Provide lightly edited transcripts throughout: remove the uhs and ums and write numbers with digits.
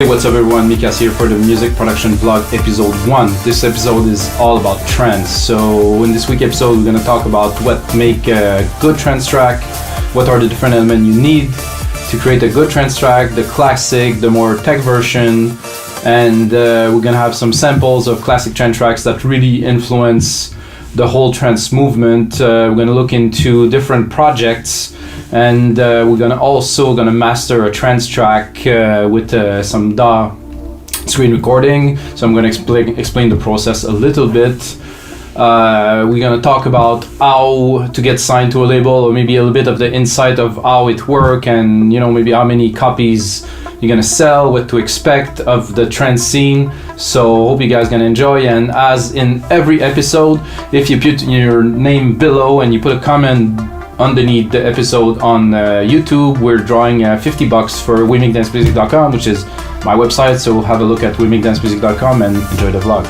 Hey, what's up everyone, Mikas here for the Music Production Vlog episode 1. This episode is all about trance. So in this week episode we're going to talk about what make a good trance track, what are the different elements you need to create a good trance track, the classic, the more tech version, and we're going to have some samples of classic trance tracks that really influence the whole trance movement. We're going to look into different projects, and we're gonna master a trance track with some DAW screen recording. So I'm gonna explain the process a little bit. We're gonna talk about how to get signed to a label, or maybe a little bit of the insight of how it works, and maybe how many copies you're gonna sell, what to expect of the trance scene. So hope you guys gonna enjoy, and as in every episode, if you put your name below and you put a comment underneath the episode on YouTube, we're drawing $50 for WeMakeDanceMusic.com, which is my website. So have a look at WeMakeDanceMusic.com and enjoy the vlog.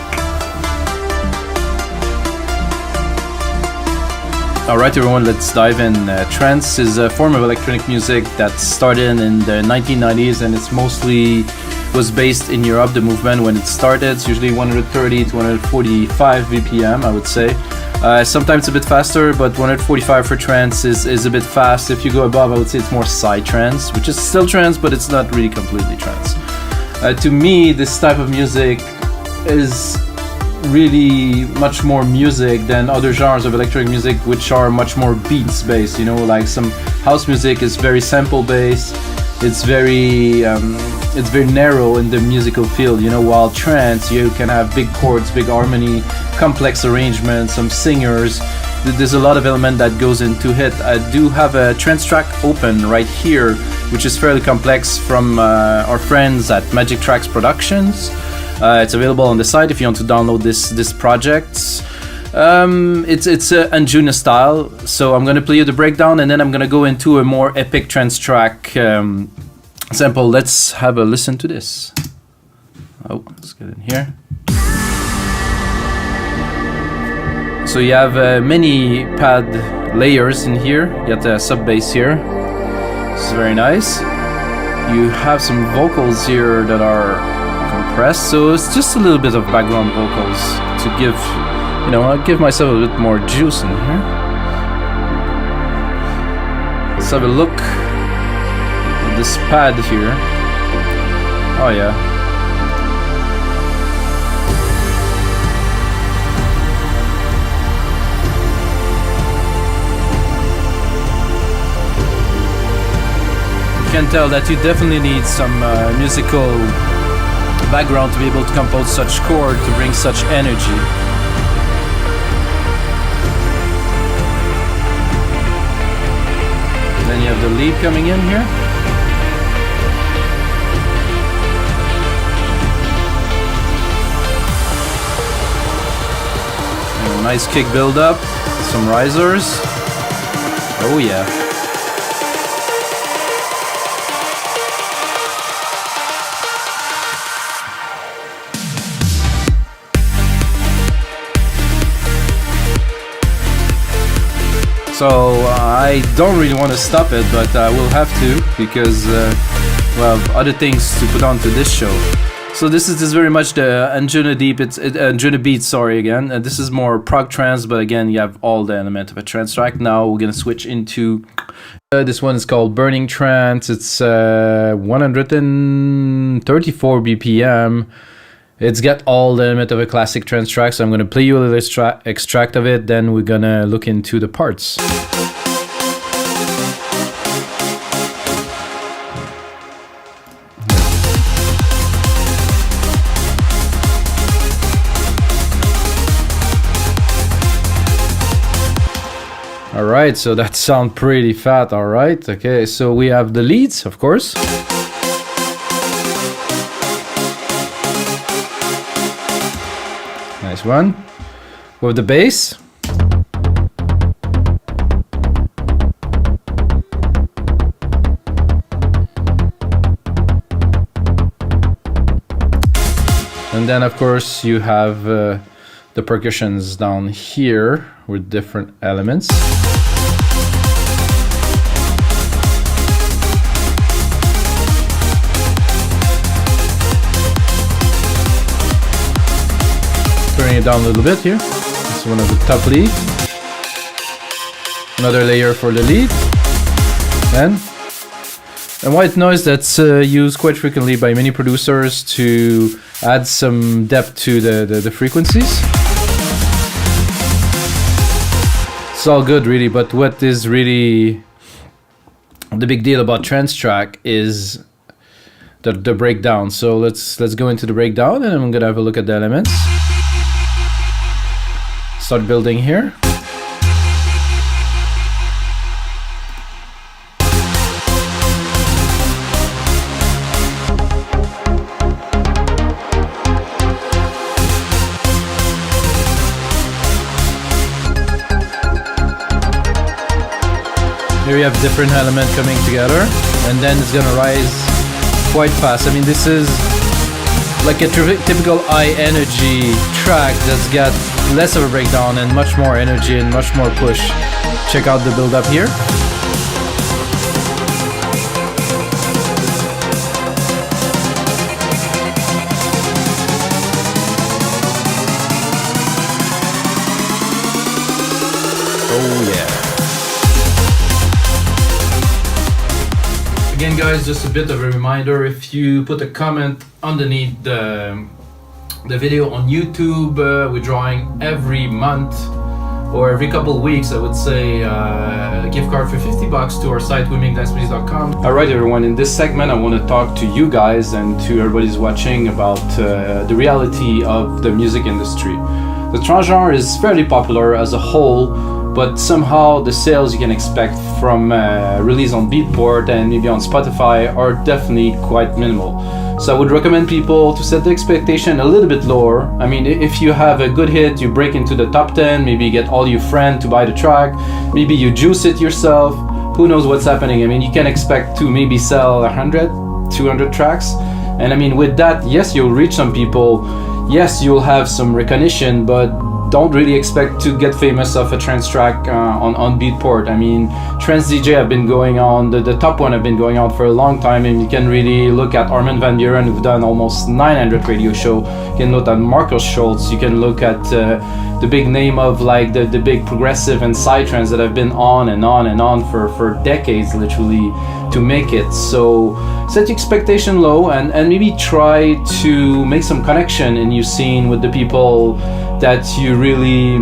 Alright everyone, let's dive in. Trance is a form of electronic music that started in the 1990s, and it's mostly was based in Europe. The movement when it started, it's usually 130 to 145 BPM, I would say. Sometimes a bit faster, but 145 for trance is a bit fast. If you go above, I would say it's more psy trance, which is still trance, but it's not really completely trance. To me, this type of music is really much more music than other genres of electronic music, which are much more beats based. Like some house music is very sample based. It's very narrow in the musical field, while trance, you can have big chords, big harmony, complex arrangements, some singers. There's a lot of element that goes into it. I do have a trance track open right here, which is fairly complex, from our friends at Magic Tracks Productions. It's available on the site if you want to download this project. It's a Anjuna style, so I'm gonna play you the breakdown, and then I'm gonna go into a more epic trance track sample. Let's have a listen to this. Oh, let's get in here. So you have many pad layers in here. You got the sub bass here. This is very nice. You have some vocals here that are compressed, so it's just a little bit of background vocals to give, I'll give myself a bit more juice in here. Let's have a look at this pad here. Oh yeah. You can tell that you definitely need some musical background to be able to compose such chord, to bring such energy. Then you have the lead coming in here. And a nice kick build up, some risers. Oh yeah. So I don't really want to stop it, but I will have to, because we have other things to put onto this show. So this is very much the Anjuna Deep. It's Anjuna Beat. Sorry again. This is more prog trance, but again you have all the element of a trance track. Now we're gonna switch into this one is called Burning Trance. It's 134 BPM. It's got all the element of a classic trance track, so I'm going to play you a little extract of it, then we're going to look into the parts. Alright, so that sounds pretty fat, alright. Okay, so we have the leads, of course. Nice one. With the bass. And then of course you have the percussions down here with different elements. it down a little bit here. This is one of the top lead. Another layer for the lead. And white noise that's used quite frequently by many producers to add some depth to the frequencies. It's all good really, but what is really the big deal about Trance track is the breakdown. So let's go into the breakdown, and I'm gonna have a look at the elements. Start building here. Here we have different elements coming together, and then it's gonna rise quite fast. I mean, this is like a typical high energy track that's got less of a breakdown and much more energy and much more push. Check out the build up here. Oh yeah. Again guys, just a bit of a reminder, if you put a comment underneath the video on YouTube, we're drawing every month or every couple of weeks, I would say, a gift card for $50 to our site, womendancemusic.com. Alright everyone, in this segment I want to talk to you guys and to everybody who's watching about the reality of the music industry. The trance genre is fairly popular as a whole, but somehow the sales you can expect from release on Beatport and maybe on Spotify are definitely quite minimal. So I would recommend people to set the expectation a little bit lower. I mean, if you have a good hit, you break into the top 10, maybe you get all your friends to buy the track, maybe you juice it yourself, who knows what's happening. I mean, you can expect to maybe sell 100, 200 tracks. And I mean, with that, yes, you'll reach some people, yes, you'll have some recognition, but don't really expect to get famous off a trance track on Beatport. I mean, trance DJ have been going on, the top one have been going on for a long time, and you can really look at Armin van Buuren, who've done almost 900 radio show. You can look at Marcus Schultz, you can look at the big name of like the big progressive and psytrance that have been on and on and on for decades literally to make it. So set your expectation low and maybe try to make some connection in your scene with the people that you really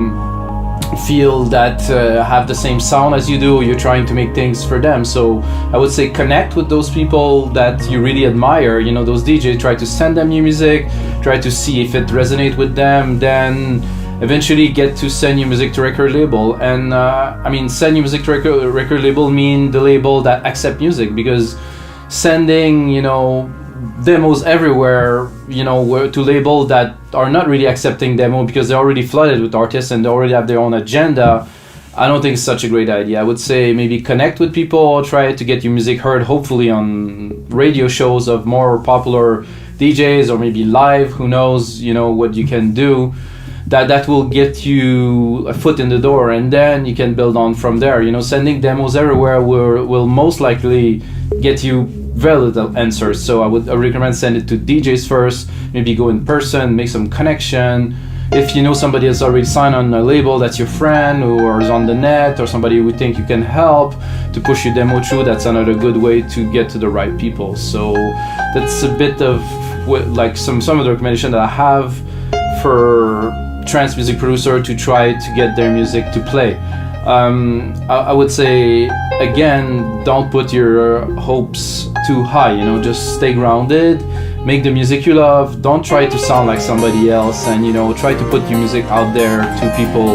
feel that have the same sound as you do. You're trying to make things for them. So I would say connect with those people that you really admire, you know, those DJs. Try to send them your music, try to see if it resonates with them, then eventually get to send your music to record label. And I mean, send your music to record label mean the label that accept music, because sending, you know, demos everywhere, you know, to label that are not really accepting demo because they're already flooded with artists and they already have their own agenda, I don't think it's such a great idea. I would say maybe connect with people, try to get your music heard, hopefully on radio shows of more popular DJs, or maybe live, who knows, you know, what you can do that will get you a foot in the door, and then you can build on from there. You know, sending demos everywhere will most likely get you very little answers. So I would recommend send it to DJs first, maybe go in person, make some connection. If you know somebody that's already signed on a label, that's your friend, or is on the net, or somebody who think you can help to push your demo through, that's another good way to get to the right people. So that's a bit of like some of the recommendation that I have for trance music producer to try to get their music to play. I would say, again, don't put your hopes too high, you know, just stay grounded, make the music you love, don't try to sound like somebody else, and, you know, try to put your music out there to people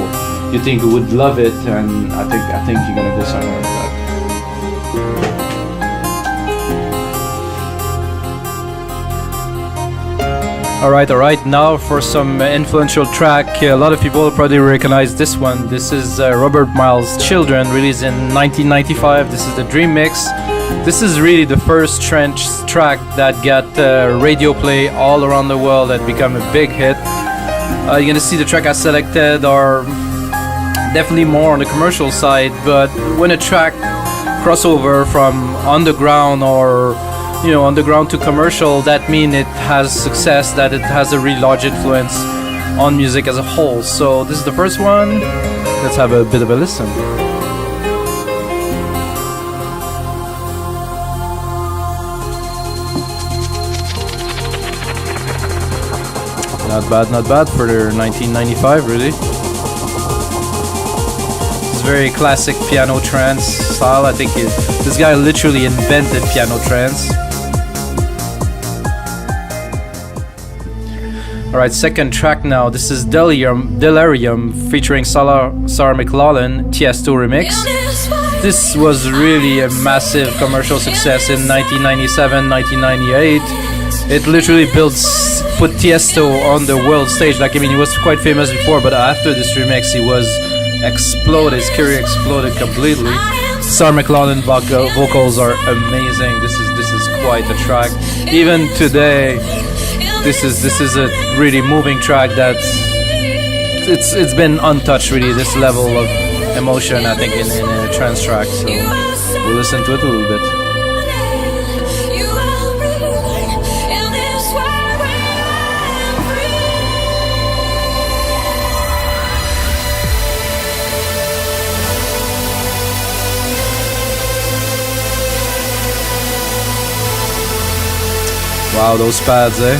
you think would love it, and I think you're gonna go somewhere with that. Alright, now for some influential track. A lot of people probably recognize this one. This is Robert Miles' Children, released in 1995. This is the Dream Mix. This is really the first trance track that got radio play all around the world, that become a big hit. You're gonna see the track I selected are definitely more on the commercial side, but when a track crossover from underground or, you know, underground to commercial, that means it has success, that it has a really large influence on music as a whole. So this is the first one. Let's have a bit of a listen. Not bad for their 1995, really. It's very classic piano trance style. I think this guy literally invented piano trance. Alright, second track now. This is Delirium featuring Sarah McLachlan, Tiesto remix. This was really a massive commercial success in 1997, 1998. It literally put Tiesto on the world stage. Like, I mean, he was quite famous before, but after this remix, he was exploded. His career exploded completely. Sarah McLachlan vocals are amazing. This is quite a track. Even today, this is a really moving track it's been untouched, really, this level of emotion, I think, in a trance track. So we'll listen to it a little bit. Wow, those pads, eh?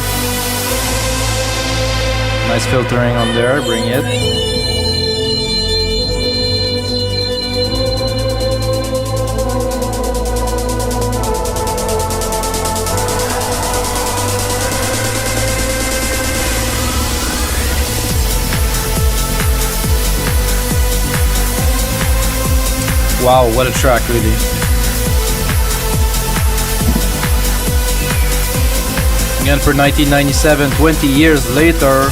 Nice filtering on there, bring it. Wow, what a track, really. Again, for 1997, 20 years later,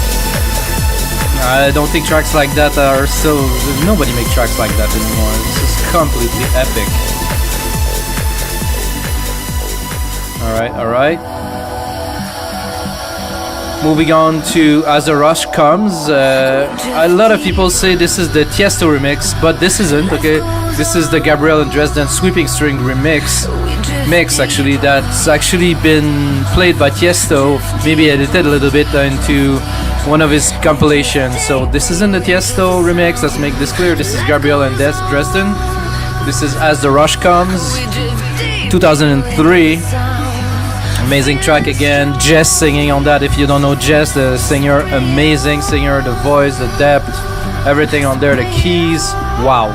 I don't think tracks like that are still... Nobody makes tracks like that anymore. This is completely epic. Alright. Moving on to As the Rush Comes. A lot of people say this is the Tiesto remix, but this isn't, okay? This is the Gabriel and Dresden Sweeping String remix. Actually, that's actually been played by Tiesto, maybe edited a little bit into one of his compilations. So this isn't the Tiesto remix, let's make this clear. This is Gabriel and Dresden. This is As the Rush Comes, 2003. Amazing track again. Jess singing on that. If you don't know Jess, the singer, amazing singer, the voice, the depth, everything on there, the keys, wow.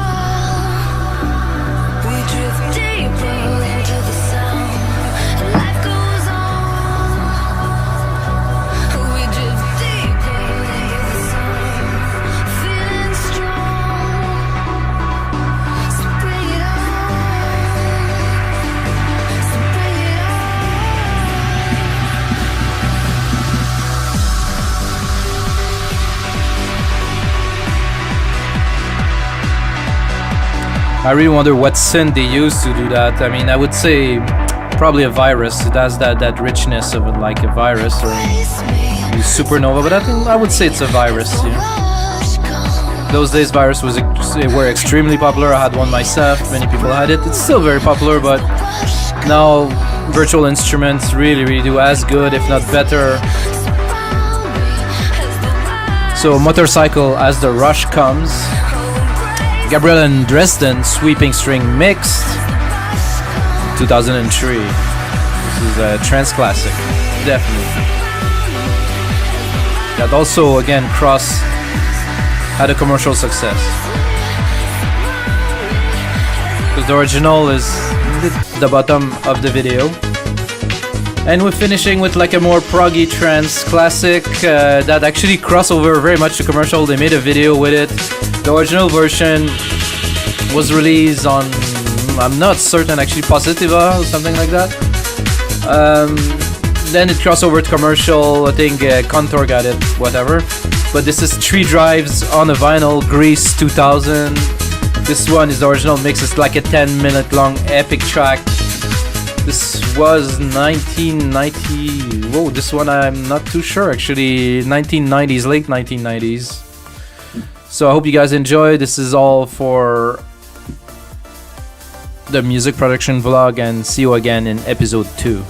I really wonder what synth they used to do that. I mean, I would say probably a virus. It has that richness of it, like a virus or a supernova, but I would say it's a virus. Yeah. Those days, virus were extremely popular. I had one myself. Many people had it. It's still very popular, but now virtual instruments really do as good, if not better. So, Motorcycle, As the Rush Comes. Gabriel and Dresden Sweeping String Mixed, 2003. This is a trance classic, definitely. That also, again, had a commercial success. Because the original is the bottom of the video. And we're finishing with like a more proggy trance classic that actually crossed over very much to commercial. They made a video with it. The original version was released on, I'm not certain, actually Positiva or something like that. Then it crossed over to commercial. I think Contour got it, whatever. But this is 3 drives on a vinyl, Grease 2000. This one is the original mix. It's like a 10-minute long epic track. This was 1990. Whoa, this one I'm not too sure actually. 1990s, late 1990s. So I hope you guys enjoy. This is all for the music production vlog, and see you again in episode 2.